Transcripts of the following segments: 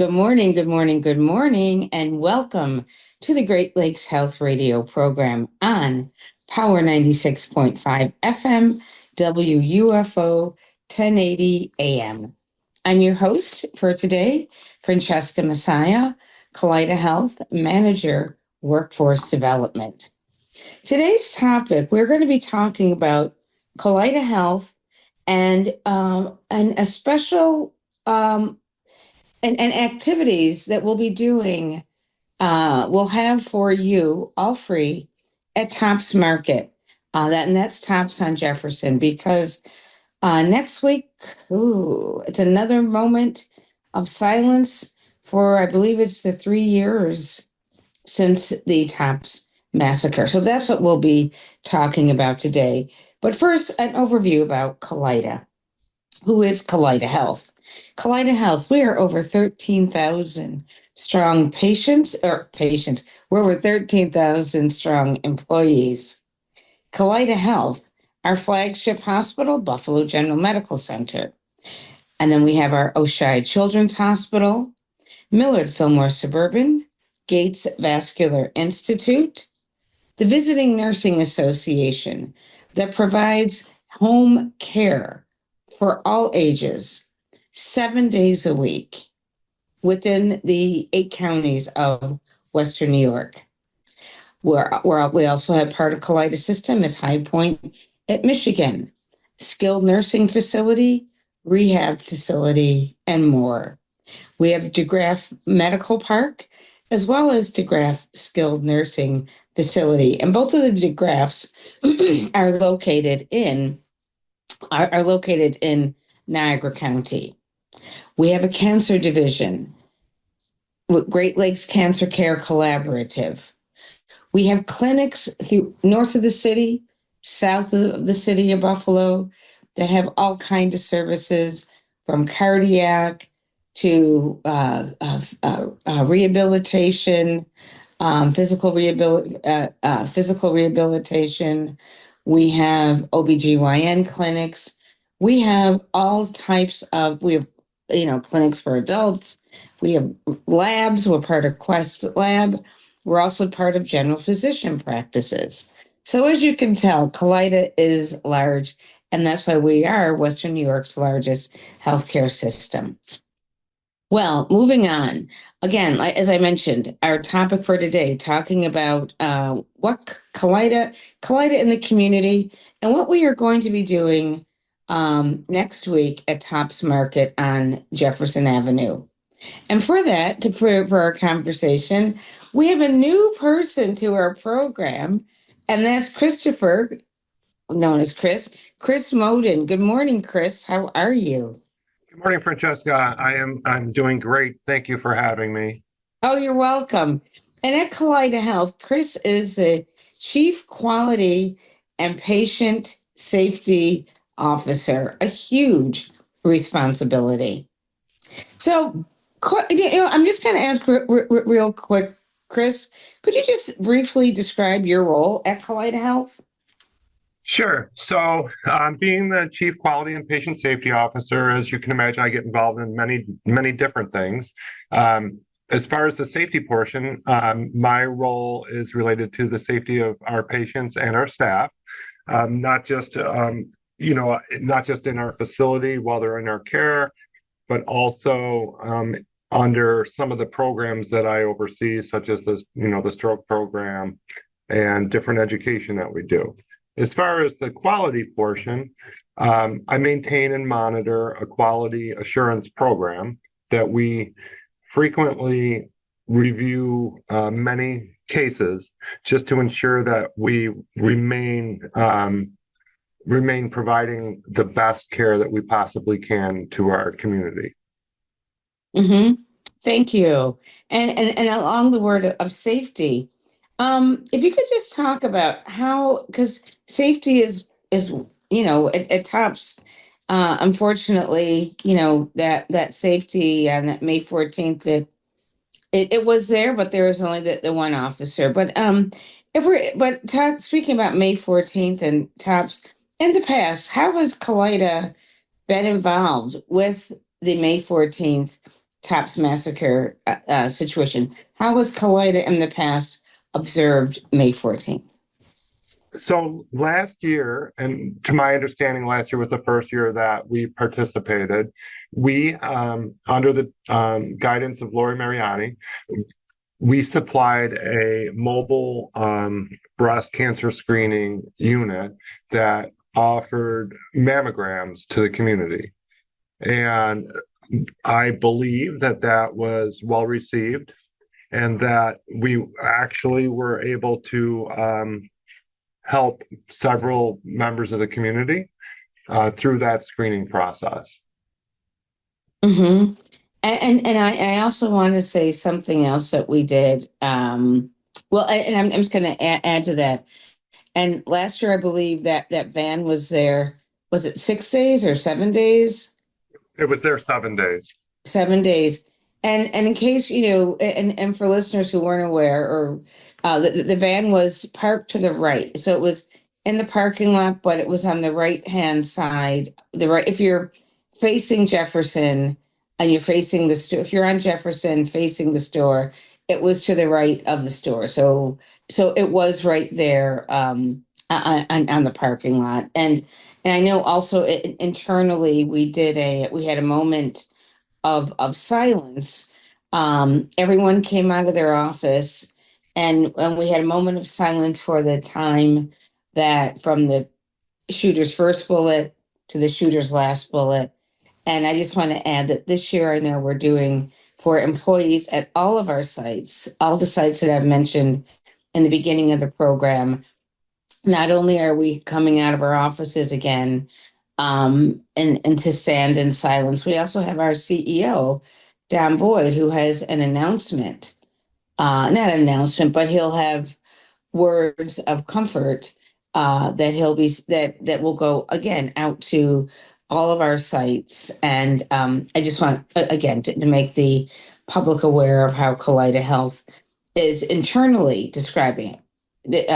Good morning, good morning, good morning, and welcome to the Great Lakes Health Radio program on Power 96.5 FM, WUFO 1080 AM. I'm your host for today, Francesca Messiah, Kaleida Health Manager, Workforce Development. Today's topic, we're going to be talking about Kaleida Health and a special and activities that we'll be doing, we'll have for you all free at Tops Market. That's Tops on Jefferson, because next week, it's another moment of silence for, I believe it's the 3 years since the Tops massacre. So that's what we'll be talking about today. But first, an overview about Kaleida. Who is Kaleida Health? Kaleida Health, we are over 13,000 strong patients. We're over 13,000 strong employees. Kaleida Health, our flagship hospital, Buffalo General Medical Center. And then we have our Oshai Children's Hospital, Millard Fillmore Suburban, Gates Vascular Institute, the Visiting Nursing Association that provides home care for all ages, 7 days a week within the 8 counties of Western New York. We also have part of Kaleida System is High Point at Michigan, skilled nursing facility, rehab facility, and more. We have DeGraff Medical Park, as well as DeGraff Skilled Nursing Facility. And both of the DeGraffs are located in Niagara County. We have a cancer division with Great Lakes Cancer Care Collaborative. We have clinics through north of the city, south of the city of Buffalo, that have all kinds of services, from cardiac to rehabilitation, physical rehabilitation. We have OBGYN clinics. We have all types of, clinics for adults. We have labs. We're part of Quest Lab. We're also part of general physician practices. So as you can tell, Kaleida is large, and that's why we are Western New York's largest healthcare system. Well, moving on. Again, as I mentioned, our topic for today, talking about what Kaleida in the community, and what we are going to be doing next week at Tops Market on Jefferson Avenue. And for that, for our conversation, we have a new person to our program, and that's Christopher, known as Chris Moden. Good morning, Chris. How are you? Good morning, Francesca. I'm doing great. Thank you for having me. Oh, you're welcome. And at Kaleida Health, Chris is the Chief Quality and Patient Safety Officer, a huge responsibility. So, I'm just going to ask real quick, Chris, could you just briefly describe your role at Kaleida Health? Sure. So, being the Chief Quality and Patient Safety Officer, as you can imagine, I get involved in many different things. As far as the safety portion, my role is related to the safety of our patients and our staff, not just not just in our facility while they're in our care, but also under some of the programs that I oversee, such as the stroke program and different education that we do. As far as the quality portion, I maintain and monitor a quality assurance program that we frequently review many cases just to ensure that we remain providing the best care that we possibly can to our community. Mm-hmm. Thank you. And along the word of safety, if you could just talk about how, because safety is at Tops, unfortunately, that safety on that May 14th, that it was there, but there was only the one officer. But speaking about May 14th and Tops, in the past, how has Kaleida been involved with the May 14th TAPS massacre situation. How was Kaleida in the past observed May 14th? So last year, and to my understanding, last year was the first year that we participated. We, under the guidance of Lori Mariani, we supplied a mobile breast cancer screening unit that offered mammograms to the community. And I believe that that was well received and that we actually were able to help several members of the community through that screening process. Mm-hmm. And I also want to say something else that we did. Well, and I'm just going to add to that. And last year, I believe that that van was there. Was it 6 days or 7 days? It was there 7 days. 7 days. And in case, and for listeners who weren't aware, or the van was parked to the right. So it was in the parking lot, but it was on the right hand side. The right, if you're facing Jefferson and you're facing the store, if you're on Jefferson facing the store, it was to the right of the store. So it was right there on the parking lot. And I know also internally we had a moment of silence. Everyone came out of their office, and we had a moment of silence for the time that from the shooter's first bullet to the shooter's last bullet. And I just want to add that this year I know we're doing for employees at all of our sites, all the sites that I've mentioned in the beginning of the program. Not only are we coming out of our offices again, and to stand in silence, we also have our CEO, Don Boyd, who has an announcement, not an announcement, but he'll have words of comfort that that will go again out to all of our sites. And I just want again to make the public aware of how Kaleida Health is internally describing it,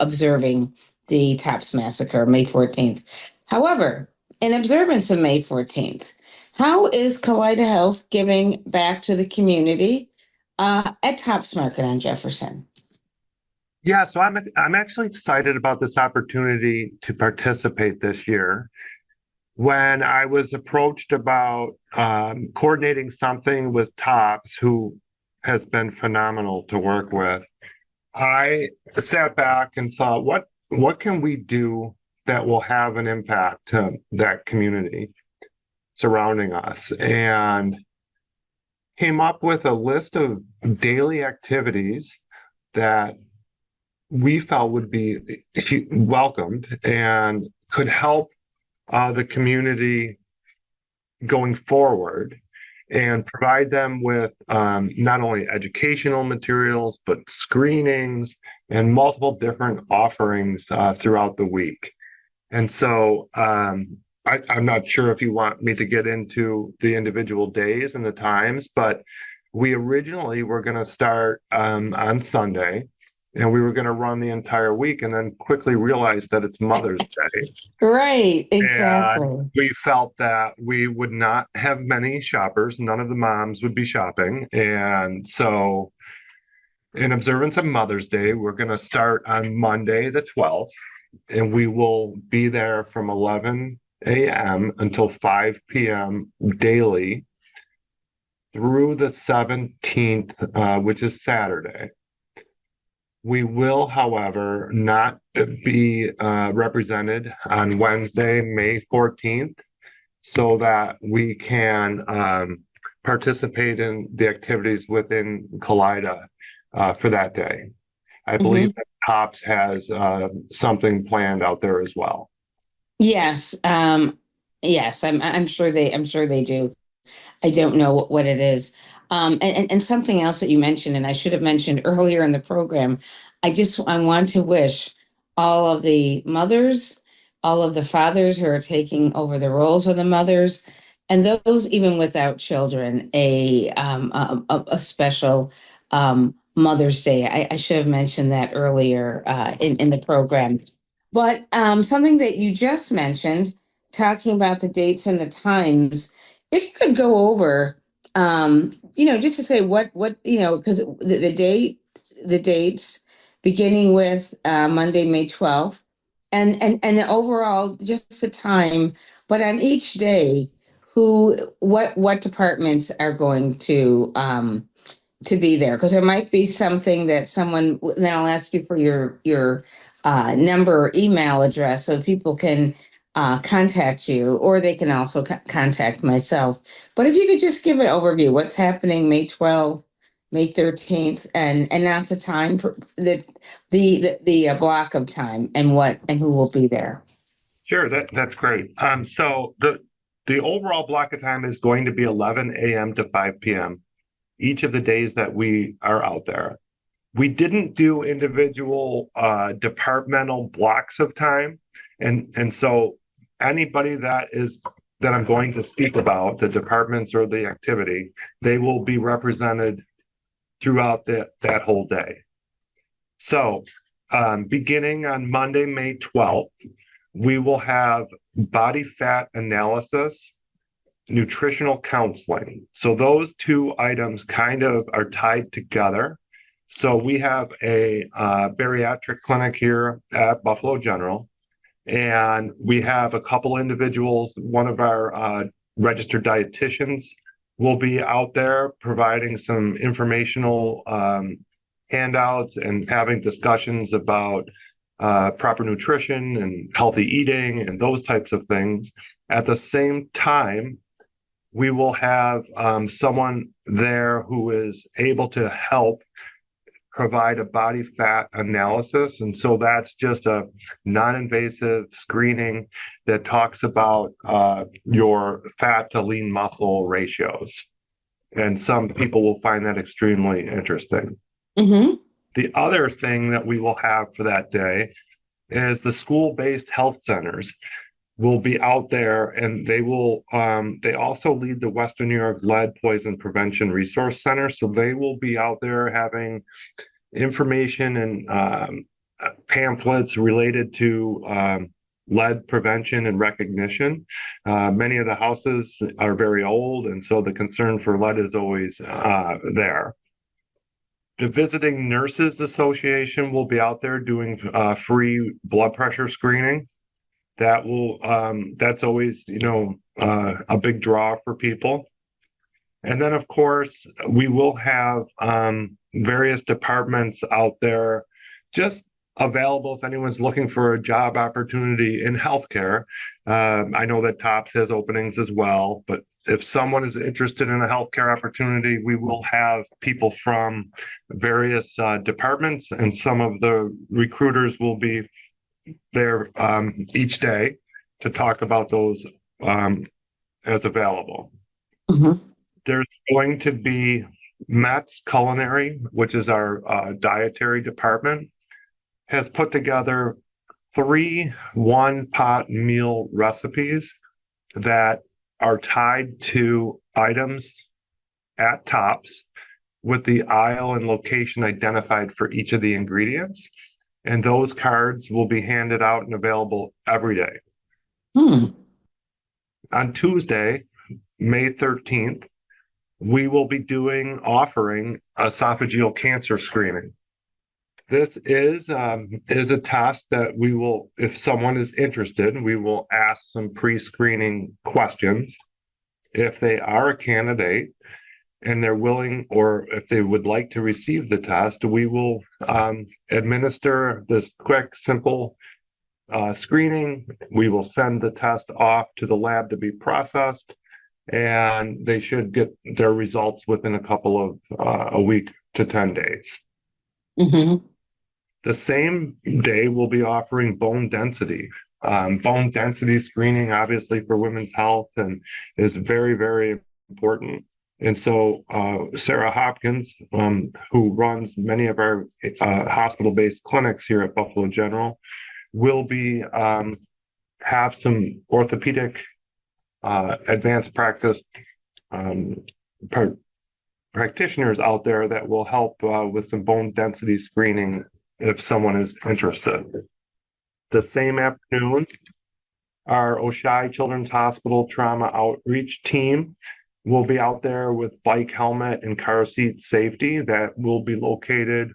observing the TAPS massacre, May 14th. However, in observance of May 14th, how is Kaleida Health giving back to the community at TAPS Market on Jefferson? Yeah, so I'm actually excited about this opportunity to participate this year. When I was approached about coordinating something with Tops, who has been phenomenal to work with, I sat back and thought, what can we do that will have an impact to that community surrounding us? And came up with a list of daily activities that we felt would be welcomed and could help the community going forward and provide them with not only educational materials, but screenings and multiple different offerings throughout the week. And so I'm not sure if you want me to get into the individual days and the times, but we originally were going to start on Sunday and we were going to run the entire week and then quickly realized that it's Mother's Day. Right, And exactly. we felt that we would not have many shoppers. None of the moms would be shopping. And so, in observance of Mother's Day, we're going to start on Monday, the 12th, and we will be there from 11 a.m. until 5 p.m. daily through the 17th, which is Saturday. We will, however, not be represented on Wednesday, May 14th, so that we can participate in the activities within Kaleida for that day. I believe Mhm. that Tops has something planned out there as well. Yes, yes, I'm sure they do. I don't know what it is. And something else that you mentioned, and I should have mentioned earlier in the program, I want to wish all of the mothers, all of the fathers who are taking over the roles of the mothers, and those even without children, a special Mother's Day. I should have mentioned that earlier in the program. But something that you just mentioned, talking about the dates and the times, if you could go over Just to say because the dates beginning with Monday, May 12th, and overall just the time, but on each day, what departments are going to be there, because there might be something that someone, then I'll ask you for your number or email address so people can contact you, or they can also contact myself. But if you could just give an overview, what's happening May 12th, May 13th, and not the time, the block of time, and who will be there. Sure, that's great. So the overall block of time is going to be 11 a.m. to 5 p.m. each of the days that we are out there. We didn't do individual departmental blocks of time, and so anybody that I'm going to speak about, the departments or the activity, they will be represented throughout that whole day. So, beginning on Monday, May 12th, we will have body fat analysis, nutritional counseling. So those two items kind of are tied together. So we have a bariatric clinic here at Buffalo General, and we have a couple individuals. One of our registered dietitians will be out there providing some informational handouts and having discussions about proper nutrition and healthy eating and those types of things. At the same time, we will have someone there who is able to help provide a body fat analysis. And so that's just a non-invasive screening that talks about your fat to lean muscle ratios. And some people will find that extremely interesting. Mm-hmm. The other thing that we will have for that day is the school-based health centers will be out there, and they also lead the Western New York Lead Poison Prevention Resource Center. So they will be out there having information and pamphlets related to lead prevention and recognition. Many of the houses are very old, and so the concern for lead is always there. The Visiting Nurses Association will be out there doing free blood pressure screening. That's always, a big draw for people. And then, of course, we will have various departments out there just available if anyone's looking for a job opportunity in healthcare. I know that TOPS has openings as well, but if someone is interested in a healthcare opportunity, we will have people from various departments, and some of the recruiters will be there each day to talk about those as available. Mm-hmm. There's going to be Matt's Culinary, which is our dietary department, has put together 3 one-pot meal recipes that are tied to items at TOPS with the aisle and location identified for each of the ingredients. And those cards will be handed out and available every day. On Tuesday, May 13th, we will be offering esophageal cancer screening. This is a test that we will, if someone is interested, we will ask some pre-screening questions. If they are a candidate and they're willing, or if they would like to receive the test, we will administer this quick, simple screening. We will send the test off to the lab to be processed, and they should get their results within a week to 10 days. Mm-hmm. The same day, we'll be offering bone density. Bone density screening, obviously, for women's health and is very, very important. And so Sarah Hopkins, who runs many of our hospital-based clinics here at Buffalo General, will be have some orthopedic advanced practice practitioners out there that will help with some bone density screening if someone is interested. The same afternoon, our Oshai Children's Hospital Trauma Outreach Team We'll be out there with bike helmet and car seat safety that will be located.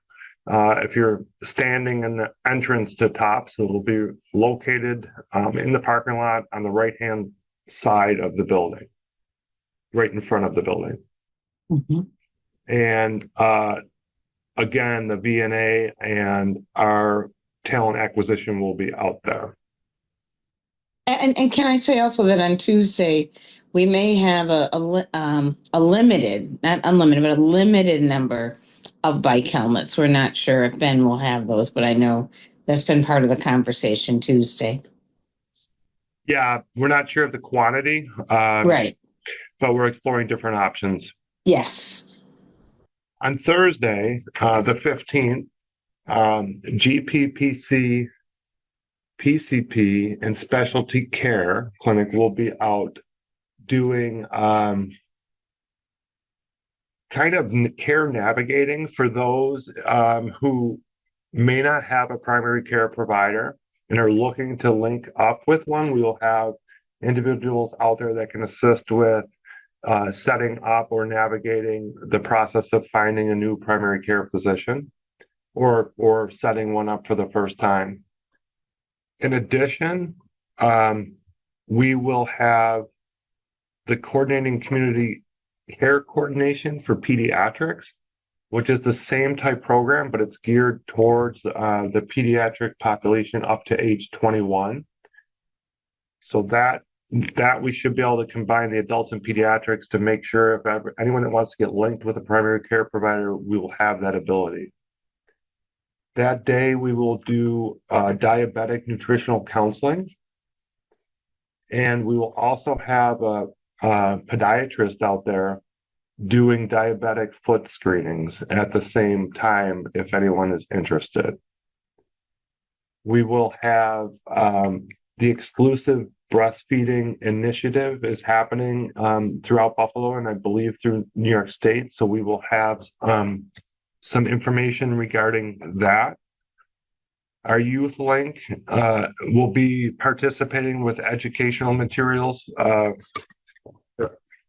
If you're standing in the entrance to TOPS, it'll be located in the parking lot on the right-hand side of the building, right in front of the building. Mhm. And again, the VNA and our talent acquisition will be out there. And can I say also that on Tuesday we may have a limited, not unlimited, but a limited number of bike helmets. We're not sure if Ben will have those, but I know that's been part of the conversation Tuesday. Yeah, we're not sure of the quantity, Right. but we're exploring different options. Yes. On Thursday, the 15th, GPPC, PCP, and specialty care clinic will be out doing kind of care navigating for those who may not have a primary care provider and are looking to link up with one. We will have individuals out there that can assist with setting up or navigating the process of finding a new primary care physician or setting one up for the first time. In addition, we will have the coordinating community care coordination for pediatrics, which is the same type program, but it's geared towards the pediatric population up to age 21. So that we should be able to combine the adults and pediatrics to make sure if anyone that wants to get linked with a primary care provider, we will have that ability. That day, we will do diabetic nutritional counseling. And we will also have a podiatrist out there doing diabetic foot screenings at the same time if anyone is interested. We will have the exclusive breastfeeding initiative is happening throughout Buffalo and I believe through New York State. So we will have some information regarding that. Our youth link will be participating with educational materials,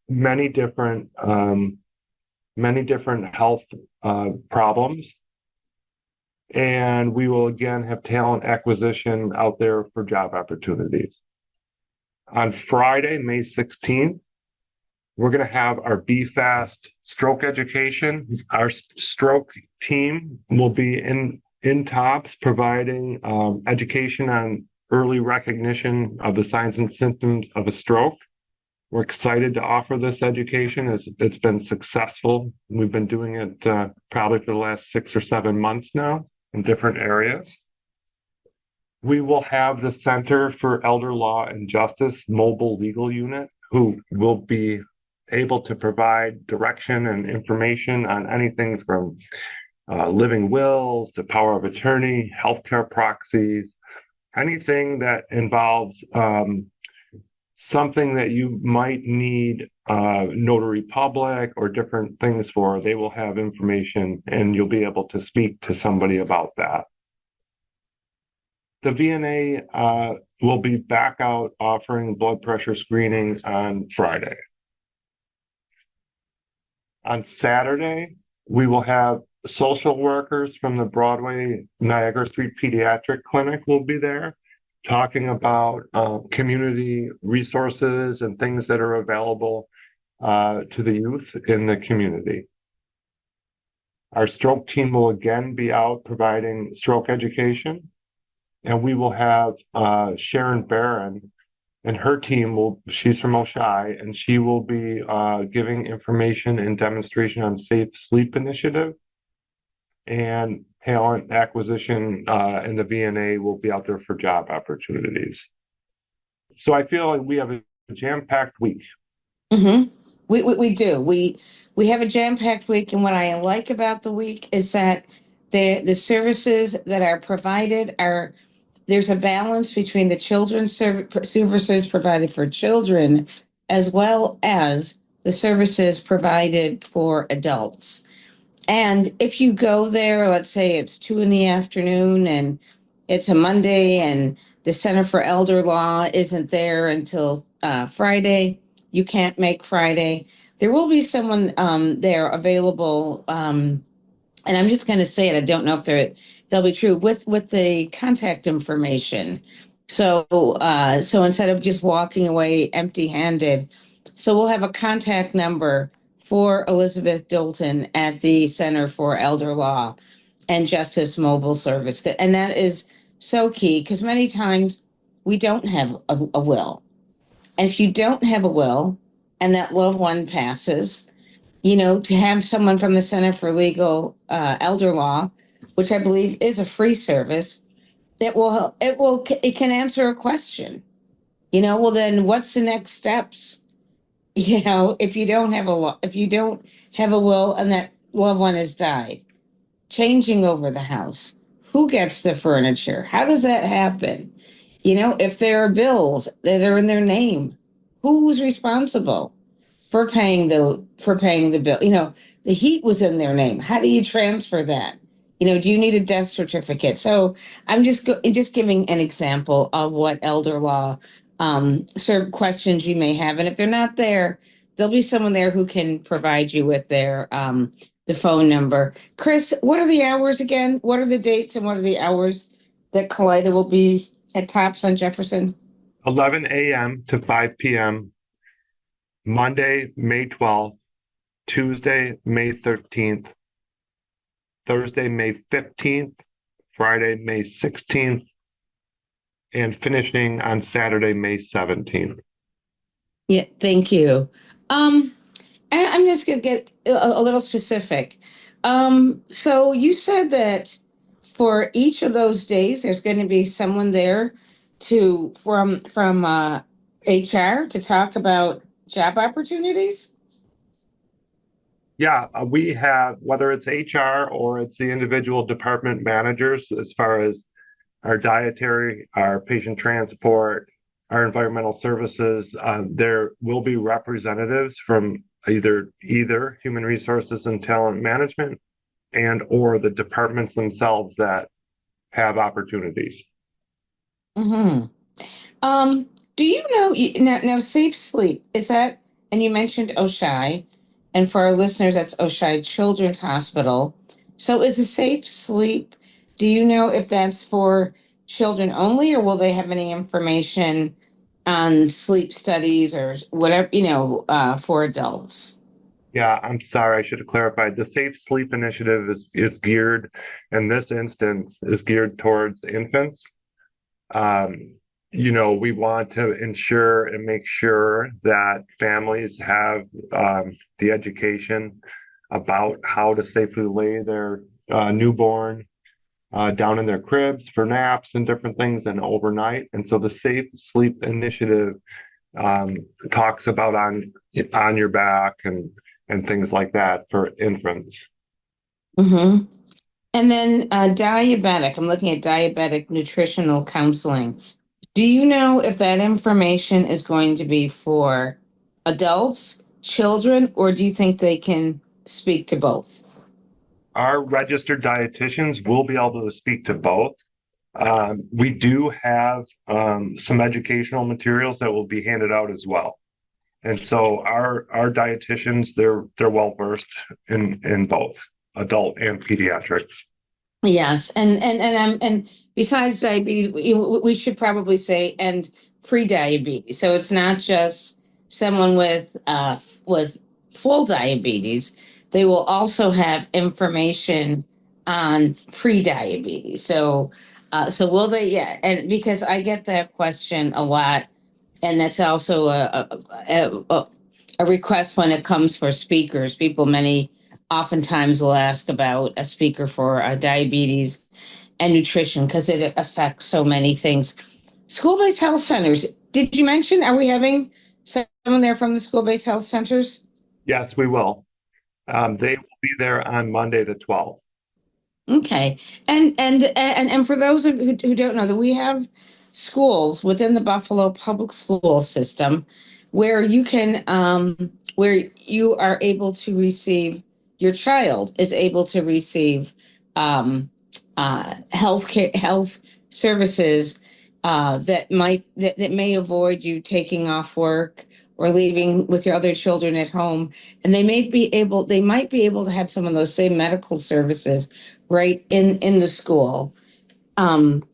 many different health problems. And we will again have talent acquisition out there for job opportunities. On Friday, May 16th, we're going to have our BFAST stroke education. Our stroke team will be in TOPS providing education on early recognition of the signs and symptoms of a stroke. We're excited to offer this education. It's been successful. We've been doing it probably for the last 6 or 7 months now in different areas. We will have the Center for Elder Law and Justice mobile legal unit who will be able to provide direction and information on anything from living wills to power of attorney, healthcare proxies, anything that involves something that you might need notary public or different things for. They will have information and you'll be able to speak to somebody about that. The VNA will be back out offering blood pressure screenings on Friday. On Saturday, we will have social workers from the Broadway Niagara Street Pediatric Clinic will be there talking about community resources and things that are available to the youth in the community. Our stroke team will again be out providing stroke education, and we will have Sharon Barron and her team she's from Oshai, and she will be giving information and demonstration on Safe Sleep Initiative. And talent acquisition and the VNA will be out there for job opportunities. So I feel like we have a jam-packed week. Mm-hmm. We do. We have a jam-packed week, and what I like about the week is that the services that are provided are there's a balance between the children's services provided for children as well as the services provided for adults. And if you go there, let's say it's 2 in the afternoon and it's a Monday and the Center for Elder Law isn't there until Friday, you can't make Friday. there will be someone there available. And I'm just going to say it. I don't know if they'll be true with the contact information. So instead of just walking away empty-handed, so we'll have a contact number for Elizabeth Dolton at the Center for Elder Law and Justice Mobile Service, and that is so key because many times we don't have a will, and if you don't have a will, and that loved one passes, to have someone from the Center for Legal Elder Law, which I believe is a free service, it can answer a question. Well then what's the next steps? If you don't have if you don't have a will and that loved one has died, changing over the house, who gets the furniture? How does that happen? If there are bills that are in their name, who's responsible for paying the bill? The heat was in their name. How do you transfer that? Do you need a death certificate? So I'm just giving an example of what elder law sort of questions you may have, and if they're not there, there'll be someone there who can provide you with their the phone number. Chris, what are the hours again? What are the dates and what are the hours that Kaleida will be at Tops on Jefferson? 11 a.m. to 5 p.m. Monday, May 12th, Tuesday, May 13th, Thursday, May 15th, Friday, May 16th, and finishing on Saturday, May 17th. Yeah, thank you. Um, and I'm just going to get a little specific. So you said that for each of those days, there's going to be someone there from HR to talk about job opportunities. Yeah, we have, whether it's HR or it's the individual department managers, as far as our dietary, our patient transport, our environmental services, there will be representatives from either human resources and talent management and or the departments themselves that have opportunities. Mm-hmm. Do you know now Safe Sleep, is that, and you mentioned Oshai, and for our listeners, that's Oshai Children's Hospital. So is a Safe Sleep, do you know if that's for children only, or will they have any information on sleep studies or whatever, for adults? Yeah, I'm sorry, I should have clarified. The Safe Sleep Initiative is geared, in this instance, is geared towards infants. Um, we want to ensure and make sure that families have the education about how to safely lay their newborn down in their cribs for naps and different things and overnight. And so the Safe Sleep Initiative um, talks about on your back and things like that for infants. Mm-hmm. And then diabetic, I'm looking at diabetic nutritional counseling. Do you know if that information is going to be for adults, children, or do you think they can speak to both? Our registered dietitians will be able to speak to both. We do have some educational materials that will be handed out as well. And so our dietitians, they're well versed in both adult and pediatrics. Yes, and besides diabetes, we should probably say and pre-diabetes. So it's not just someone with full diabetes. They will also have information on pre-diabetes. So will they? Yeah, and because I get that question a lot, and that's also a request when it comes for speakers. People many oftentimes will ask about a speaker for diabetes and nutrition because it affects so many things. School-based health centers. Did you mention? Are we having someone there from the school-based health centers? Yes, we will. They will be there on Monday the 12th. Okay, and for those who don't know, that we have schools within the Buffalo public school system where where you are able to receive, your child is able to receive health services that may avoid you taking off work or leaving with your other children at home, and they might be able to have some of those same medical services right in the school. Um,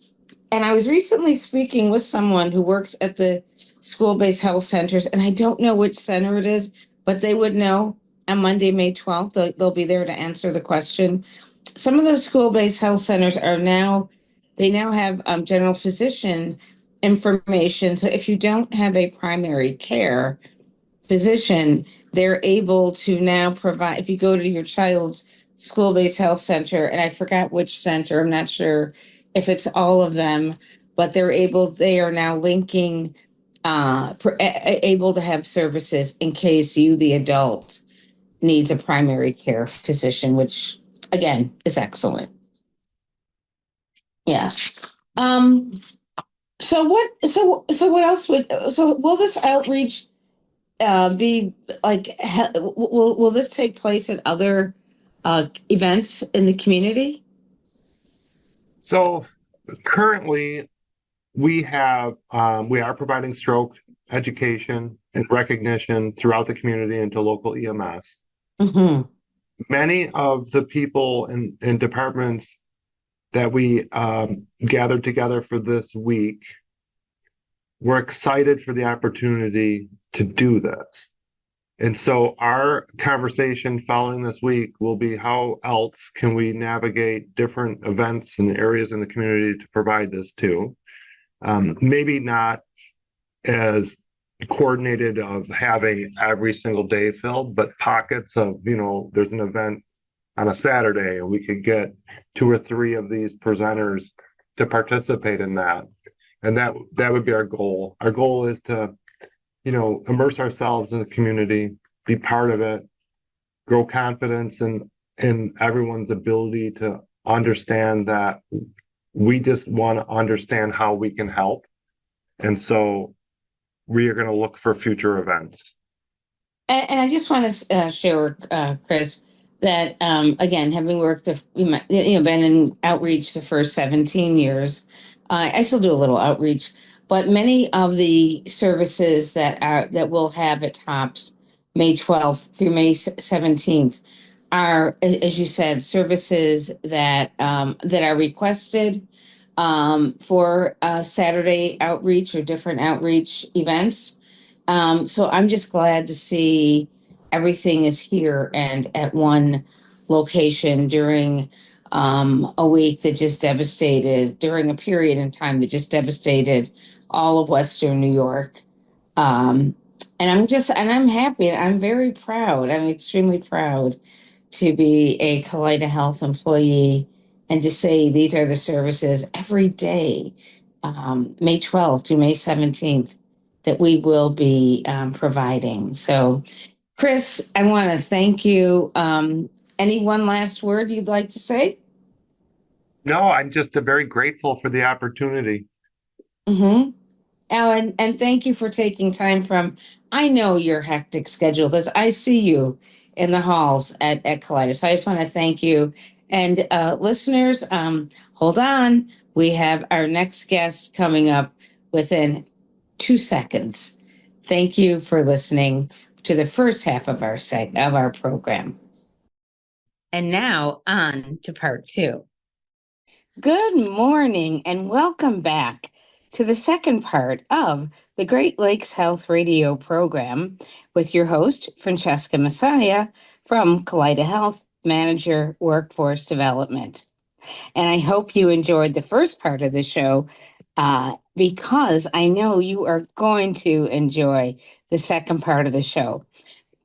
and I was recently speaking with someone who works at the school-based health centers, and I don't know which center it is, but they would know on Monday, May 12th. They'll be there to answer the question. Some of those school-based health centers they now have general physician information. So if you don't have a primary care physician, they're able to now provide, if you go to your child's school-based health center, and I forgot which center, I'm not sure if it's all of them, but they are now linking, able to have services in case you, the adult, needs a primary care physician, which again is excellent. Yes. Um, so what else so will this outreach be like will this take place at other events in the community? So currently, we are providing stroke education and recognition throughout the community and to local EMS. Mm-hmm. Many of the people in departments that we gathered together for this week were excited for the opportunity to do this. And so our conversation following this week will be how else can we navigate different events and areas in the community to provide this to. Maybe not as coordinated of having every single day filled, but pockets of, there's an event on a Saturday and we could get two or three of these presenters to participate in that. And that would be our goal. Our goal is to, immerse ourselves in the community, be part of it, grow confidence in everyone's ability to understand that we just want to understand how we can help. And so we are going to look for future events. And I just want to share, Chris, that again, having worked, been in outreach the first 17 years, I still do a little outreach, but many of the services that we'll have at TOPS May 12th through May 17th are, as you said, services that are requested for Saturday outreach or different outreach events. So I'm just glad to see everything is here and at one location during a week that just devastated, during a period in time that just devastated all of Western New York. Um, and I'm happy. I'm very proud. I'm extremely proud to be a Kaleida Health employee and to say these are the services every day, May 12th to May 17th, that we will be providing. So, Chris, I want to thank you. Any one last word you'd like to say? No, I'm just very grateful for the opportunity. Mm-hmm. Oh, and thank you for taking time from, I know your hectic schedule because I see you in the halls at Kaleida. So I just want to thank you. And listeners, hold on. We have our next guest coming up within 2 seconds. Thank you for listening to the first half of our program. And now on to part two. Good morning and welcome back to the second part of the Great Lakes Health Radio program with your host, Francesca Messiah from Kaleida Health, Manager Workforce Development. And I hope you enjoyed the first part of the show because I know you are going to enjoy the second part of the show.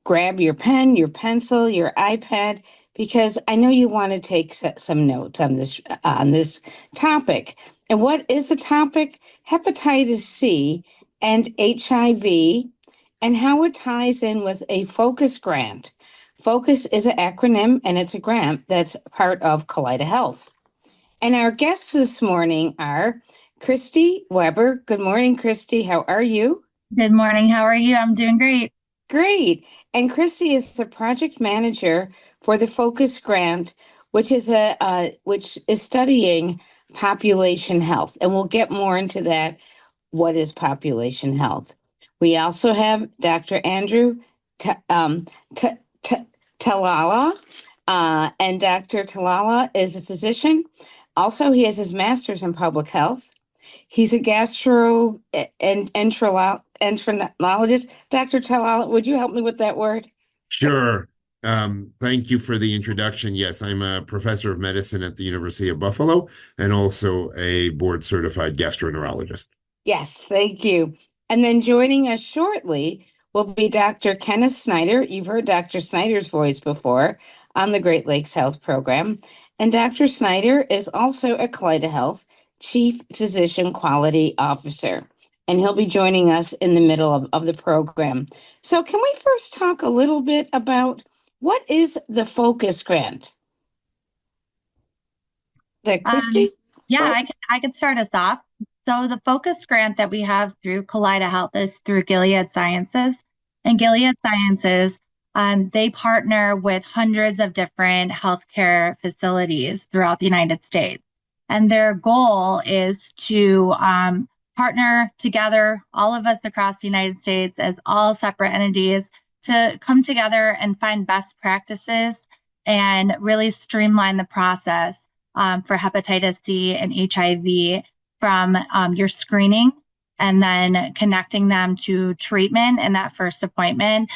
Grab your pen, your pencil, your iPad, because I know you want to take some notes on this topic. And what is the topic? Hepatitis C and HIV, and how it ties in with a focus grant. Focus is an acronym, and it's a grant that's part of Kaleida Health. And our guests this morning are Christy Weber. Good morning, Christy. How are you? Good morning. How are you? I'm doing great. Great. And Christy is the project manager for the Focus Grant, which is studying population health. And we'll get more into that. What is population health? We also have Dr. Andrew Talala, and Dr. Talala is a physician. Also, he has his master's in public health. He's a gastroenterologist. Dr. Talala, would you help me with that word? Sure. Thank you for the introduction. Yes, I'm a professor of medicine at the University of Buffalo and also a board certified gastroenterologist. Yes, thank you. And then joining us shortly will be Dr. Kenneth Snyder. You've heard Dr. Snyder's voice before on the Great Lakes Health Program. And Dr. Snyder is also a Kaleida Health Chief Physician Quality Officer. And he'll be joining us in the middle of the program. So can we first talk a little bit about what is the Focus Grant? Is that Christy? Yeah, I could start us off. So the Focus Grant that we have through Kaleida Health is through Gilead Sciences. And Gilead Sciences, they partner with hundreds of different healthcare facilities throughout the United States. And their goal is to partner together, all of us across the United States as all separate entities, to come together and find best practices and really streamline the process for hepatitis C and HIV from your screening and then connecting them to treatment in that first appointment,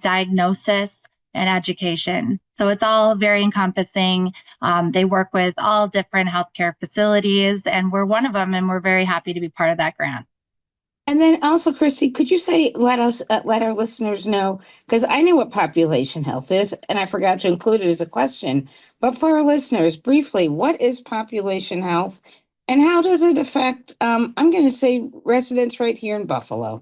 diagnosis, and education. So it's all very encompassing. They work with all different healthcare facilities, and we're one of them, and we're very happy to be part of that grant. And then also, Christy, could you let our listeners know, because I know what population health is, and I forgot to include it as a question, but for our listeners, briefly, what is population health and how does it affect, I'm going to say, residents right here in Buffalo?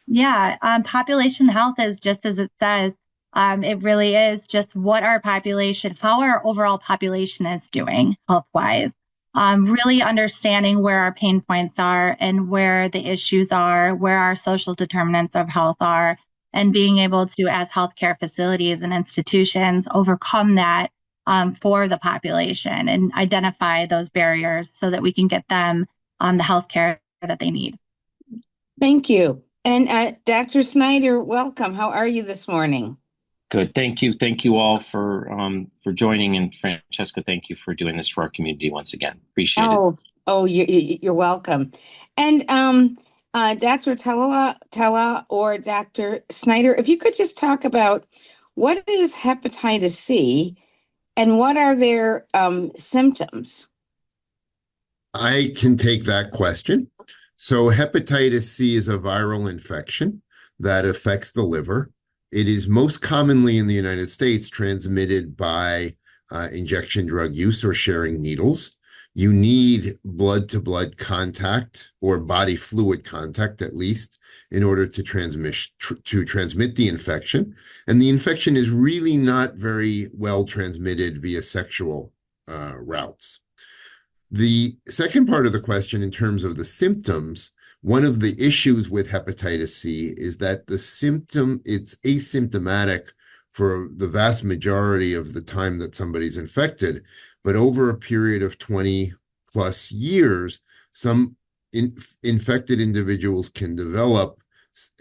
Yeah, population health is just as it says. It really is just how our overall population is doing health-wise. Really understanding where our pain points are and where the issues are, where our social determinants of health are, and being able to, as healthcare facilities and institutions, overcome that for the population and identify those barriers so that we can get them the healthcare that they need. Thank you. And Dr. Snyder, welcome. How are you this morning? Good. Thank you. Thank you all for joining. And Francesca, thank you for doing this for our community once again. Appreciate it. Oh, you're welcome. And Dr. Tella or Dr. Snyder, if you could just talk about what is hepatitis C and what are their symptoms? I can take that question. So hepatitis C is a viral infection that affects the liver. It is most commonly in the United States transmitted by injection drug use or sharing needles. You need blood-to-blood contact or body fluid contact, at least, in order to transmit the infection. And the infection is really not very well transmitted via sexual routes. The second part of the question, in terms of the symptoms, one of the issues with hepatitis C is that it's asymptomatic for the vast majority of the time that somebody's infected. But over a period of 20 plus years, some infected individuals can develop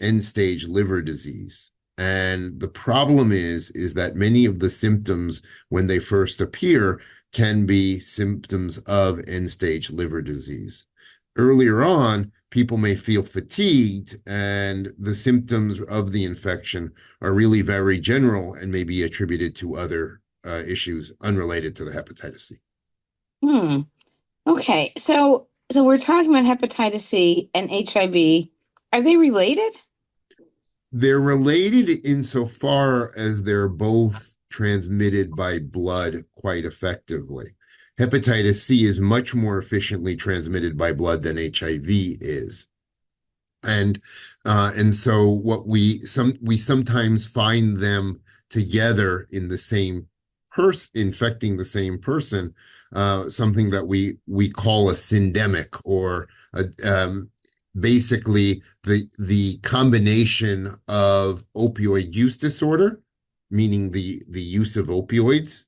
end-stage liver disease. And the problem is that many of the symptoms, when they first appear, can be symptoms of end-stage liver disease. Earlier on, people may feel fatigued, and the symptoms of the infection are really very general and may be attributed to other issues unrelated to the hepatitis C. Okay, so we're talking about hepatitis C and HIV. Are they related? They're related insofar as they're both transmitted by blood quite effectively. Hepatitis C is much more efficiently transmitted by blood than HIV is. And so what we sometimes find them together in the same person, infecting the same person, something that we call a syndemic, or basically the combination of opioid use disorder, meaning the use of opioids,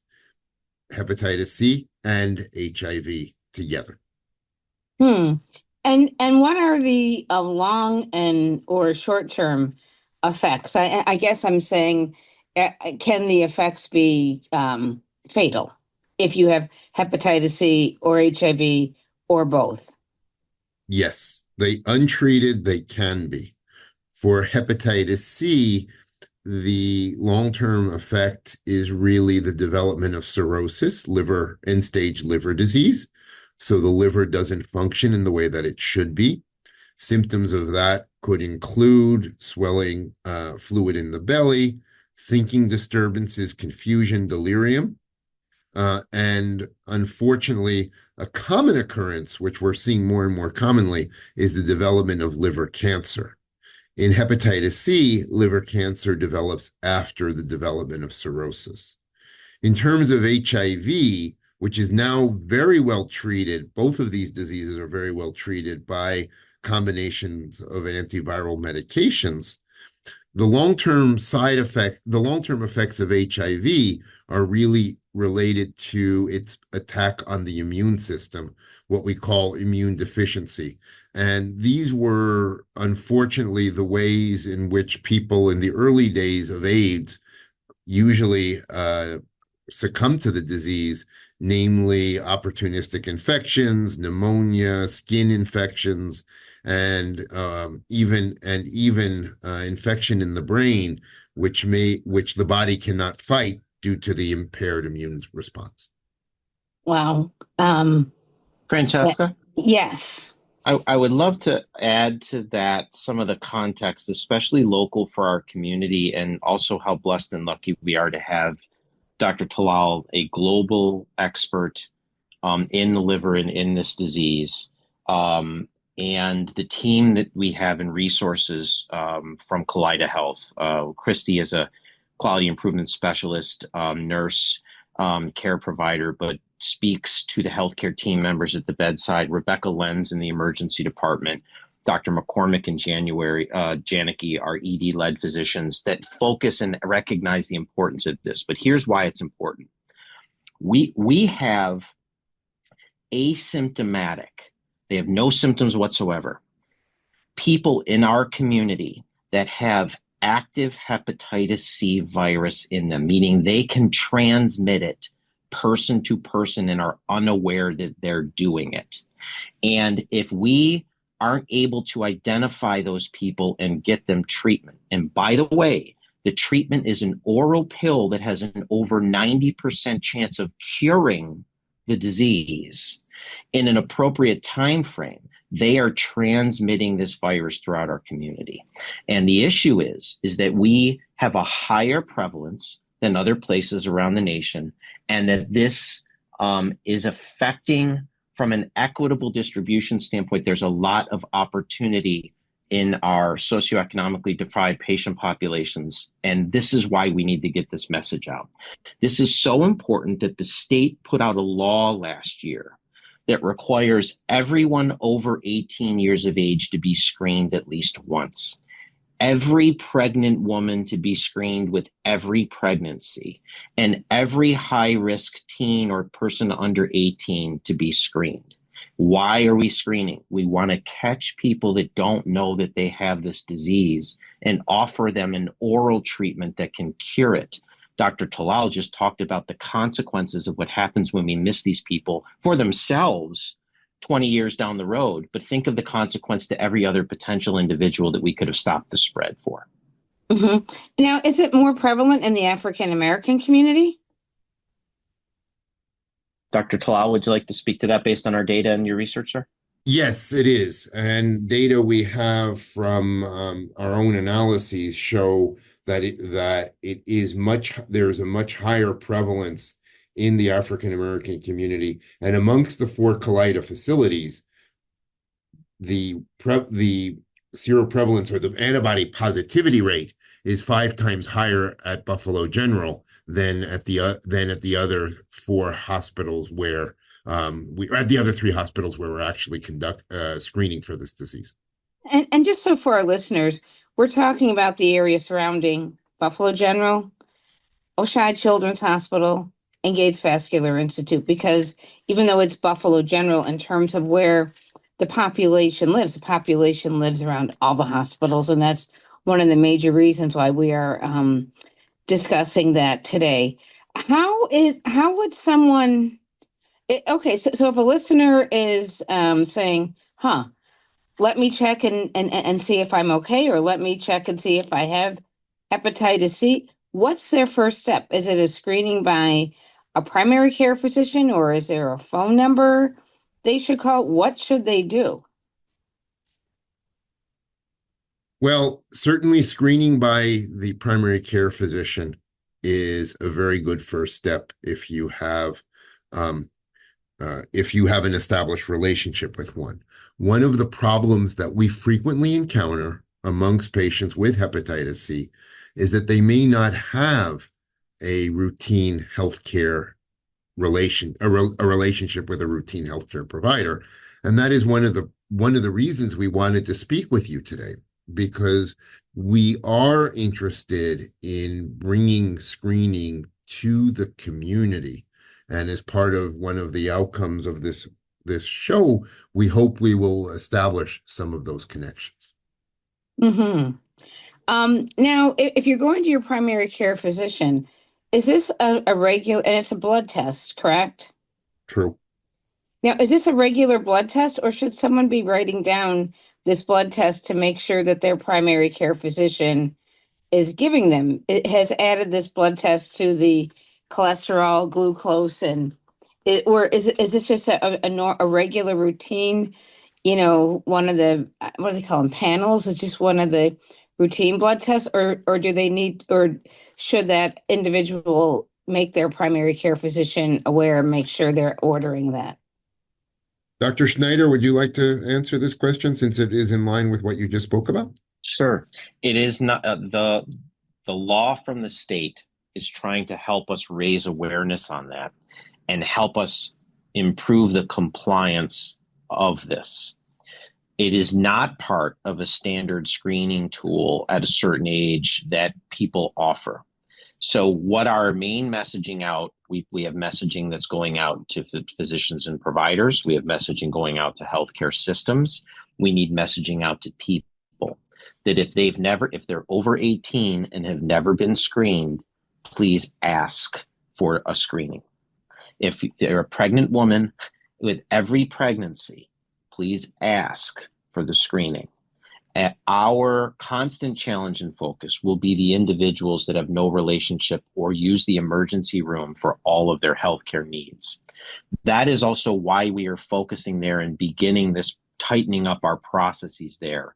hepatitis C, and HIV together. And what are the long and or short term effects? I guess I'm saying, can the effects be fatal if you have hepatitis C or HIV or both? Yes, they untreated, they can be. For hepatitis C, the long-term effect is really the development of cirrhosis, liver, end-stage liver disease. So the liver doesn't function in the way that it should be. Symptoms of that could include swelling, fluid in the belly, thinking disturbances, confusion, delirium. And unfortunately, a common occurrence, which we're seeing more and more commonly, is the development of liver cancer. In hepatitis C, liver cancer develops after the development of cirrhosis. In terms of HIV, which is now very well treated, both of these diseases are very well treated by combinations of antiviral medications. The long-term effects of HIV are really related to its attack on the immune system, what we call immune deficiency. And these were unfortunately the ways in which people in the early days of AIDS usually succumb to the disease, namely opportunistic infections, pneumonia, skin infections, and even infection in the brain, which the body cannot fight due to the impaired immune response. Wow. Francesca? Yes. I would love to add to that some of the context, especially local for our community, and also how blessed and lucky we are to have Dr. Talal, a global expert in the liver and in this disease, and the team that we have in resources from Kaleida Health. Christy is a quality improvement specialist, nurse, care provider, but speaks to the healthcare team members at the bedside. Rebecca Lenz in the emergency department, Dr. McCormick and Janicki are ED-led physicians that focus and recognize the importance of this. But here's why it's important. We have asymptomatic, they have no symptoms whatsoever, people in our community that have active hepatitis C virus in them, meaning they can transmit it person to person and are unaware that they're doing it. And if we aren't able to identify those people and get them treatment, and by the way, the treatment is an oral pill that has an over 90% chance of curing the disease in an appropriate time frame, they are transmitting this virus throughout our community. And the issue is that we have a higher prevalence than other places around the nation, and that this is affecting, from an equitable distribution standpoint, there's a lot of opportunity in our socioeconomically deprived patient populations. And this is why we need to get this message out. This is so important that the state put out a law last year that requires everyone over 18 years of age to be screened at least once. Every pregnant woman to be screened with every pregnancy, and every high-risk teen or person under 18 to be screened. Why are we screening? We want to catch people that don't know that they have this disease and offer them an oral treatment that can cure it. Dr. Talal just talked about the consequences of what happens when we miss these people for themselves 20 years down the road, but think of the consequence to every other potential individual that we could have stopped the spread for. Mm-hmm. Now, is it more prevalent in the African American community? Dr. Talal, would you like to speak to that based on our data and your research, sir? Yes, it is. And data we have from our own analyses show that there's a much higher prevalence in the African American community. And amongst the 4 Kaleida facilities, the seroprevalence or the antibody positivity rate is 5 times higher at Buffalo General than at the other 4 hospitals where at the other 3 hospitals where we're actually screening for this disease. And just so for our listeners, we're talking about the area surrounding Buffalo General, Oshai Children's Hospital, and Gates Vascular Institute, because even though it's Buffalo General in terms of where the population lives. The population lives around all the hospitals, and that's one of the major reasons why we are discussing that today. How would someone? Okay, so if a listener is saying, "Huh, let me check and see if I'm okay," or "Let me check and see if I have hepatitis C," what's their first step? Is it a screening by a primary care physician, or is there a phone number they should call? What should they do? Well, certainly screening by the primary care physician is a very good first step um, if you have an established relationship with one. One of the problems that we frequently encounter amongst patients with hepatitis C is that they may not have a routine healthcare relationship with a routine healthcare provider. And that is one of the reasons we wanted to speak with you today, because we are interested in bringing screening to the community. And as part of one of the outcomes of this show, we hope we will establish some of those connections. Mm-hmm. Now, if you're going to your primary care physician, is this a regular, and it's a blood test, correct? True. Now, is this a regular blood test, or should someone be writing down this blood test to make sure that their primary care physician is giving them? It has added this blood test to the cholesterol, glucose, and or is this just a regular routine? One of the what do they call them, panels? It's just one of the routine blood tests, or do they need, or should that individual make their primary care physician aware and make sure they're ordering that? Dr. Schneider, would you like to answer this question since it is in line with what you just spoke about? Sure. It is not the law from the state is trying to help us raise awareness on that and help us improve the compliance of this. It is not part of a standard screening tool at a certain age that people offer. So what our main messaging out, we have messaging that's going out to physicians and providers. We have messaging going out to healthcare systems. We need messaging out to people that if they're over 18 and have never been screened, please ask for a screening. If you're a pregnant woman, with every pregnancy, please ask for the screening. Our constant challenge and focus will be the individuals that have no relationship or use the emergency room for all of their healthcare needs. That is also why we are focusing there and beginning this tightening up our processes there,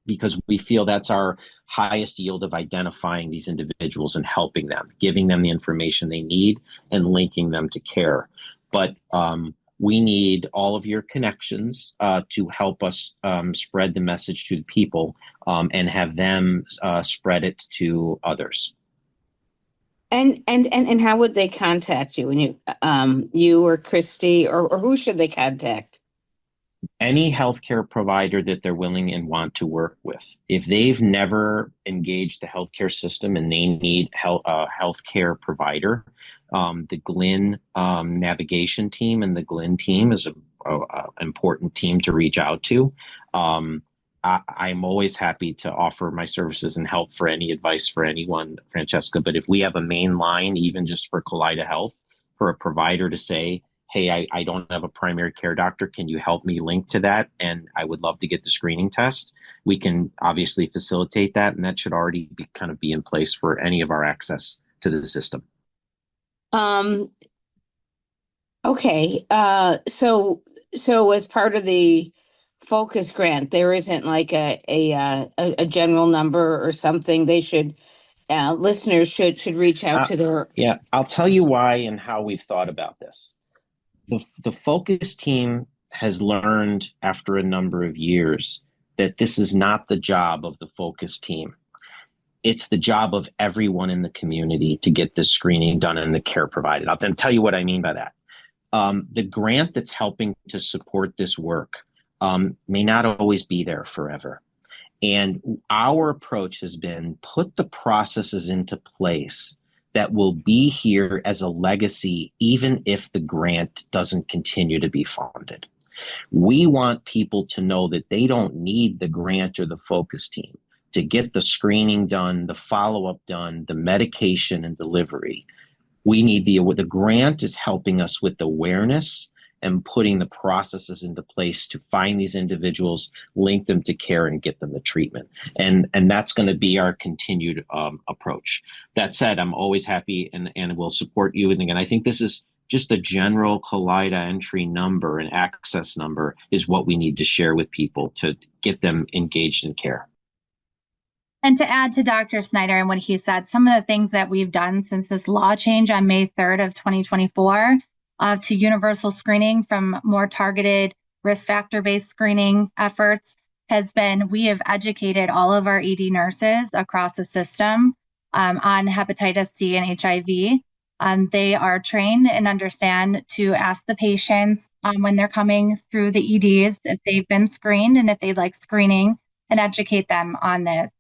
because we feel that's our highest yield of identifying these individuals and helping them, giving them the information they need and linking them to care. But we need all of your connections to help us spread the message to the people and have them spread it to others. And how would they contact you? And you or Christy, or who should they contact? Any healthcare provider that they're willing and want to work with. If they've never engaged the healthcare system and they need a healthcare provider, the Glynn navigation team and the Glynn team is a important team to reach out to. I'm always happy to offer my services and help for any advice for anyone, Francesca. But if we have a main line, even just for Kaleida Health, for a provider to say, hey, I don't have a primary care doctor, can you help me link to that? And I would love to get the screening test. We can obviously facilitate that, and that should already be in place for any of our access to the system. Okay. So as part of the focus grant, there isn't like a general number or something they should listeners should reach out to their. Yeah, I'll tell you why and how we've thought about this. The focus team has learned after a number of years that this is not the job of the focus team. It's the job of everyone in the community to get this screening done and the care provided. I'll then tell you what I mean by that. The grant that's helping to support this work may not always be there forever. And our approach has been put the processes into place that will be here as a legacy, even if the grant doesn't continue to be funded. We want people to know that they don't need the grant or the focus team to get the screening done, the follow-up done, the medication and delivery. We need the grant is helping us with awareness and putting the processes into place to find these individuals, link them to care, and get them the treatment. And that's going to be our continued approach. That said, I'm always happy and will support you. And again, I think this is just the general Kaleida entry number and access number is what we need to share with people to get them engaged in care. And to add to Dr. Snyder and what he said, some of the things that we've done since this law change on May 3rd of 2024 to universal screening from more targeted risk factor-based screening efforts has been we have educated all of our ED nurses across the system on hepatitis C and HIV. They are trained and understand to ask the patients when they're coming through the EDs if they've been screened and if they'd like screening, and educate them on this.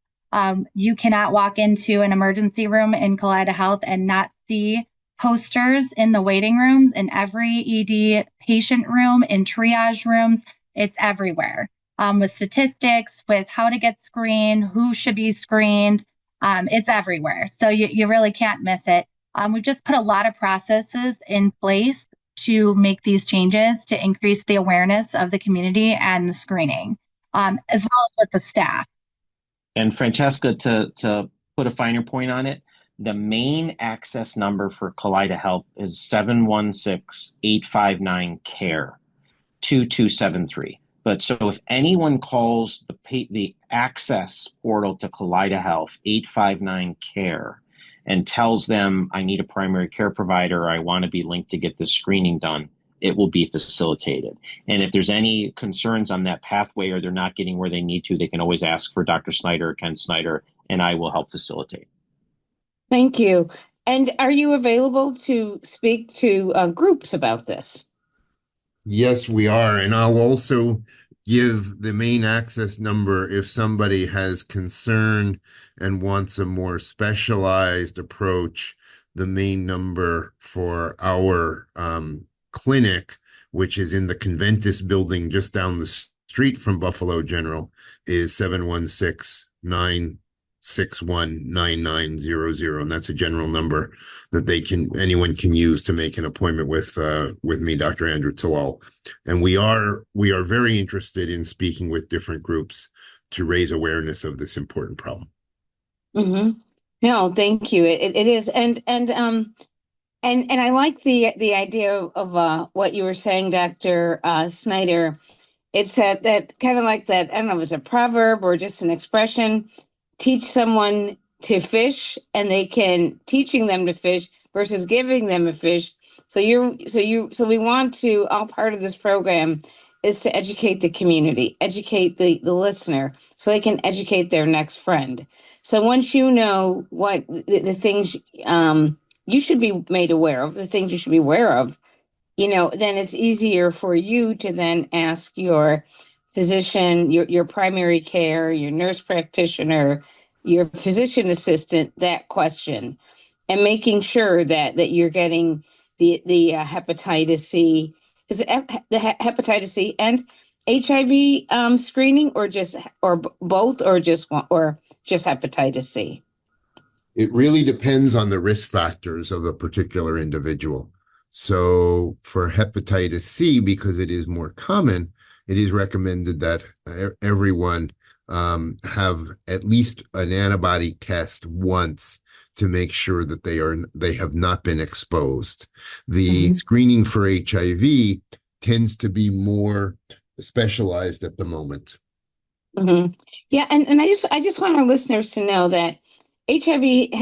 You cannot walk into an emergency room in Kaleida Health and not see posters in the waiting rooms, in every ED patient room, in triage rooms. It's everywhere with statistics, with how to get screened, who should be screened. It's everywhere. So you really can't miss it. We've just put a lot of processes in place to make these changes to increase the awareness of the community and the screening, as well as with the staff. And Francesca, to put a finer point on it, the main access number for Kaleida Health is 716-859-CARE, 2273. But so if anyone calls the access portal to Kaleida Health, 859-CARE, and tells them, I need a primary care provider, or I want to be linked to get this screening done, it will be facilitated. And if there's any concerns on that pathway or they're not getting where they need to, they can always ask for Dr. Snyder or Ken Snyder, and I will help facilitate. Thank you. And are you available to speak to groups about this? Yes, we are. And I'll also give the main access number if somebody has concern and wants a more specialized approach. The main number for our clinic, which is in the Conventus building just down the street from Buffalo General, is 716-961-9900. And that's a general number that anyone can use to make an appointment with me, Dr. Andrew Tawal. And we are very interested in speaking with different groups to raise awareness of this important problem. Mm-hmm. No, thank you. It is, and I like the idea of what you were saying, Dr. Snyder. It's that kind of like that, I don't know if it's a proverb or just an expression. Teach someone to fish and teaching them to fish versus giving them a fish. So we want to, all part of this program is to educate the community, educate the listener so they can educate their next friend. So once you know what the things you should be made aware of, the things you should be aware of, then it's easier for you to then ask your physician, your primary care, your nurse practitioner, your physician assistant that question, and making sure that you're getting the hepatitis C, is it the hepatitis C and HIV screening, or both, or just one, or just hepatitis C? It really depends on the risk factors of a particular individual. So for hepatitis C, because it is more common, it is recommended that everyone have at least an antibody test once to make sure that they have not been exposed. The screening for HIV tends to be more specialized at the moment. Yeah, and I just want our listeners to know that HIV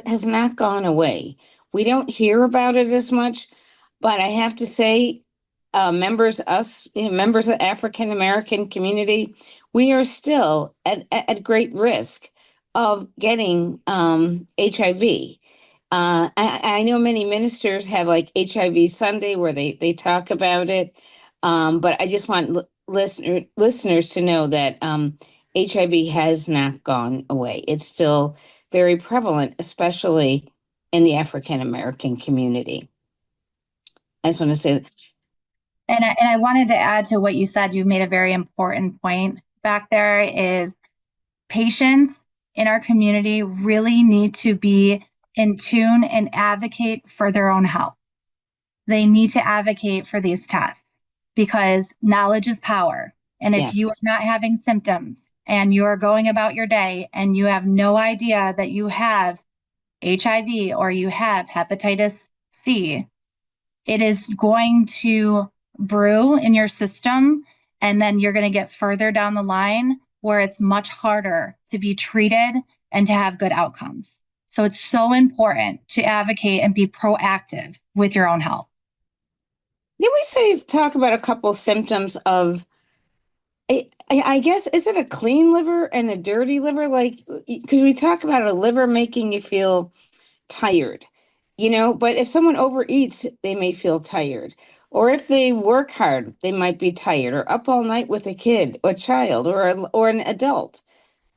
has not gone away. We don't hear about it as much, but I have to say, members of the African American community, we are still at great risk of getting HIV. I know many ministers have like HIV Sunday where they talk about it, but I just want listeners to know that HIV has not gone away. It's still very prevalent, especially in the African American community. I just want to say that. And I wanted to add to what you said. You made a very important point back there is patients in our community really need to be in tune and advocate for their own health. They need to advocate for these tests because knowledge is power. And if you are Yes. not having symptoms and you are going about your day and you have no idea that you have HIV or you have hepatitis C, it is going to brew in your system. And then you're going to get further down the line where it's much harder to be treated and to have good outcomes. So it's so important to advocate and be proactive with your own health. Did we say talk about a couple symptoms of I guess is it a clean liver and a dirty liver? Like, because we talk about a liver making you feel tired, but if someone overeats, they may feel tired. Or if they work hard, they might be tired, or up all night with a kid, or child, or an adult,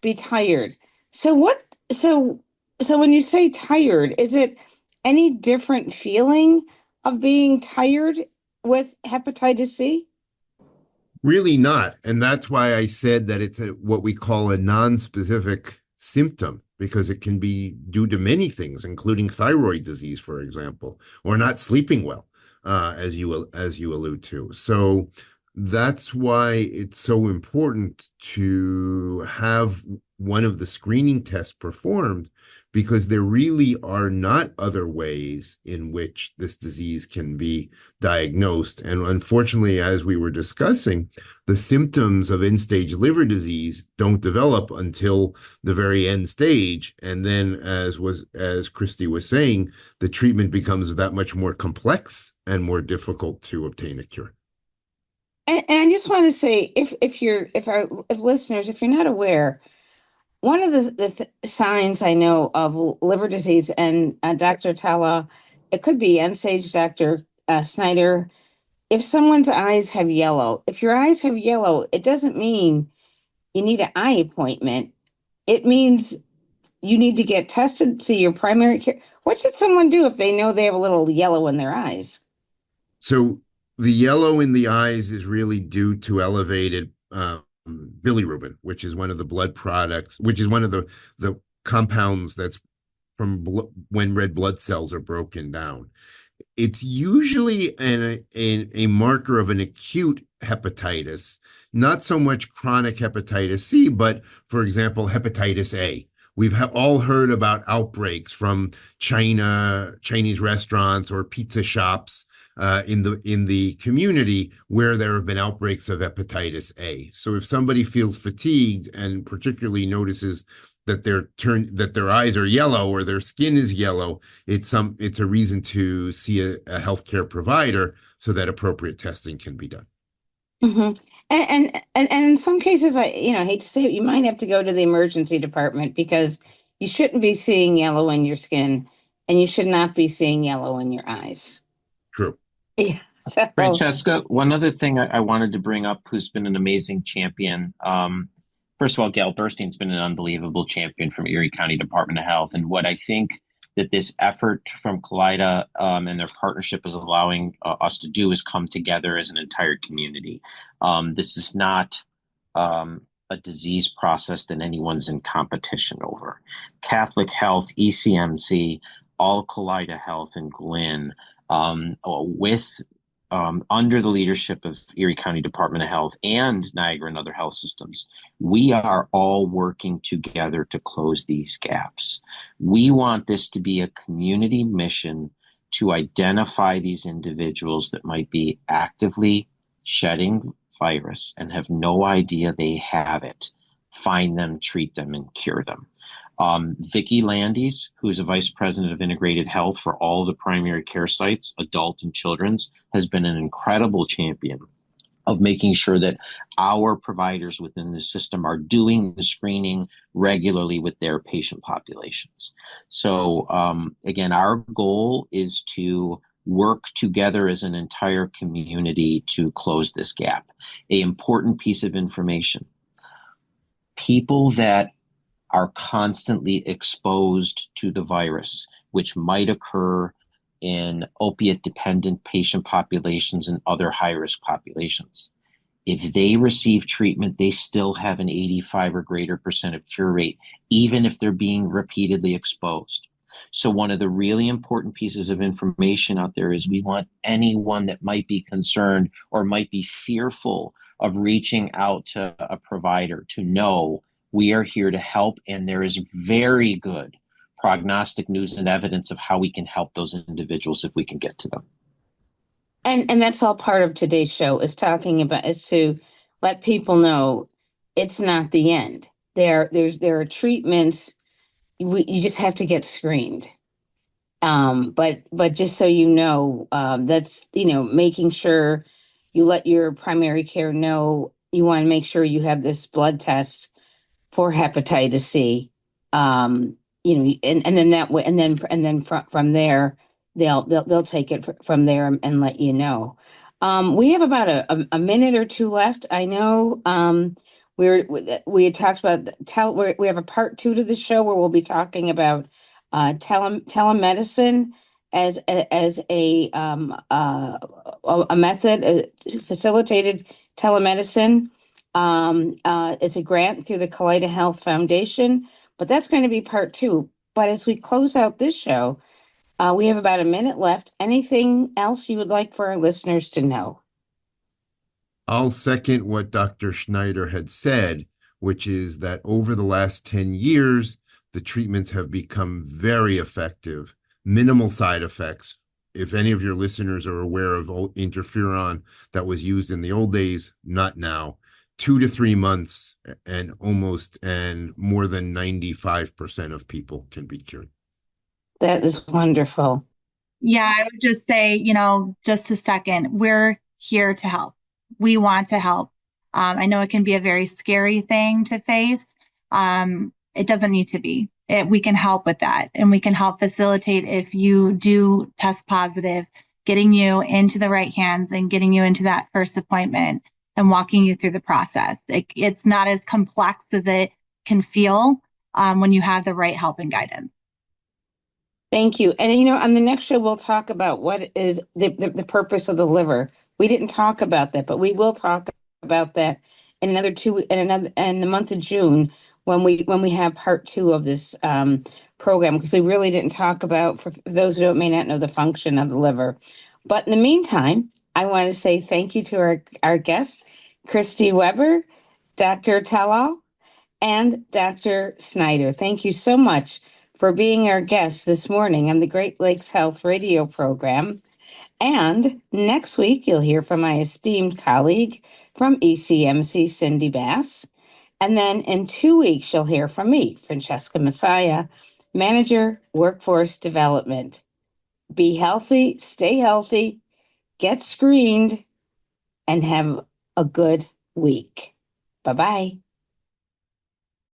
be tired. So what? So when you say tired, is it any different feeling of being tired with hepatitis C? Really not. And that's why I said that it's what we call a non-specific symptom, because it can be due to many things, including thyroid disease, for example, or not sleeping well, as you allude to. So that's why it's so important to have one of the screening tests performed, because there really are not other ways in which this disease can be diagnosed. And unfortunately, as we were discussing, the symptoms of end-stage liver disease don't develop until the very end stage. And then, as Christy was saying, the treatment becomes that much more complex and more difficult to obtain a cure. And I just want to say, if listeners, if you're not aware, one of the signs I know of liver disease, and Dr. Tala, it could be end stage, Dr. Snyder, if someone's eyes have yellow, if your eyes have yellow, it doesn't mean you need an eye appointment. It means you need to get tested, see your primary care. What should someone do if they know they have a little yellow in their eyes? So the yellow in the eyes is really due to elevated bilirubin, which is one of the blood products, which is one of the compounds that's from when red blood cells are broken down. It's usually a marker of an acute hepatitis, not so much chronic hepatitis C, but for example, hepatitis A. We've all heard about outbreaks from Chinese restaurants or pizza shops in the community where there have been outbreaks of hepatitis A. So if somebody feels fatigued and particularly notices that their eyes are yellow or their skin is yellow, it's a reason to see a healthcare provider so that appropriate testing can be done. Mm-hmm. And in some cases, I hate to say it, you might have to go to the emergency department because you shouldn't be seeing yellow in your skin, and you should not be seeing yellow in your eyes. True. Yeah. So, Francesca, one other thing I wanted to bring up, who's been an amazing champion. First of all, Gail Burstein's been an unbelievable champion from Erie County Department of Health. And what I think that this effort from Kaleida and their partnership is allowing us to do is come together as an entire community. This is not a disease process that anyone's in competition over. Catholic Health, ECMC, all Kaleida Health, and Glenn, with under the leadership of Erie County Department of Health and Niagara and other health systems, we are all working together to close these gaps. We want this to be a community mission to identify these individuals that might be actively shedding virus and have no idea they have it, find them, treat them, and cure them. Vicki Landis, who's a vice president of integrated health for all of the primary care sites, adult and children's, has been an incredible champion of making sure that our providers within the system are doing the screening regularly with their patient populations. So again, our goal is to work together as an entire community to close this gap. An important piece of information: people that are constantly exposed to the virus, which might occur in opiate-dependent patient populations and other high-risk populations. If they receive treatment, they still have an 85 or greater percent of cure rate, even if they're being repeatedly exposed. So one of the really important pieces of information out there is we want anyone that might be concerned or might be fearful of reaching out to a provider to know we are here to help, and there is very good prognostic news and evidence of how we can help those individuals if we can get to them. And that's all part of today's show, is to let people know it's not the end. There are treatments. You just have to get screened. But just so you know, that's, making sure you let your primary care know you want to make sure you have this blood test for hepatitis C. And then that way, and then from there, they'll take it from there and let you know. We have about a minute or two left. I know we had talked about we have a part two to the show where we'll be talking about telemedicine as a method, facilitated telemedicine. It's a grant through the Kaleida Health Foundation, but that's going to be part two. But as we close out this show, we have about a minute left. Anything else you would like for our listeners to know? I'll second what Dr. Schneider had said, which is that over the last 10 years, the treatments have become very effective, minimal side effects. If any of your listeners are aware of interferon that was used in the old days, not now. 2 to 3 months, and more than 95% of people can be cured. That is wonderful. Yeah, I would just say, just a second, we're here to help. We want to help. I know it can be a very scary thing to face. It doesn't need to be. We can help with that, and we can help facilitate, if you do test positive, getting you into the right hands and getting you into that first appointment and walking you through the process. It's not as complex as it can feel when you have the right help and guidance. Thank you. And on the next show, we'll talk about what is the purpose of the liver. We didn't talk about that, but we will talk about that in in the month of June when we have part two of this program, because we really didn't talk about, for those who may not know, the function of the liver. But in the meantime, I want to say thank you to our guests, Christy Weber, Dr. Tellal, and Dr. Snyder. Thank you so much for being our guest this morning on the Great Lakes Health Radio program. And next week, you'll hear from my esteemed colleague from ECMC, Cindy Bass. And then in 2 weeks, you'll hear from me, Francesca Messiah, Manager, Workforce Development. Be healthy, stay healthy, get screened, and have a good week. Bye-bye.